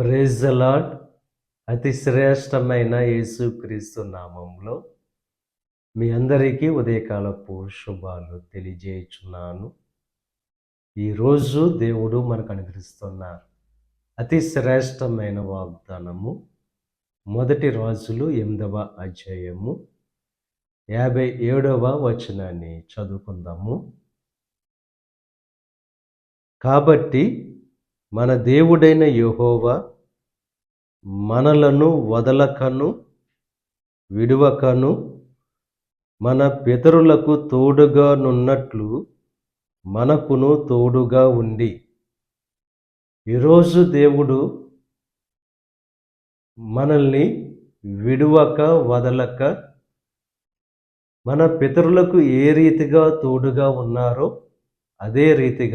Praise the lord. అతి శ్రేష్టమైన యేసుక్రీస్తు నామంలో మీ అందరికీ ఉదయకాలపు శుభాలు తెలియజేయుచున్నాను. ఈరోజు దేవుడు మనకు అనుగ్రహిస్తున్న అతి శ్రేష్టమైన వాగ్దానము మొదటి రాజులు 8వ అధ్యాయము 57వ వచనాన్ని చదువుకుందాము. కాబట్టి మన దేవుడైన యెహోవా మనలను వదలకను విడువకను మన పితరులకు తోడుగా నున్నట్లు మనకును తోడుగా ఉండి. ఈరోజు దేవుడు మనల్ని విడువక వదలక మన పితరులకు ఏ రీతిగా తోడుగా ఉన్నారో అదే రీతిగా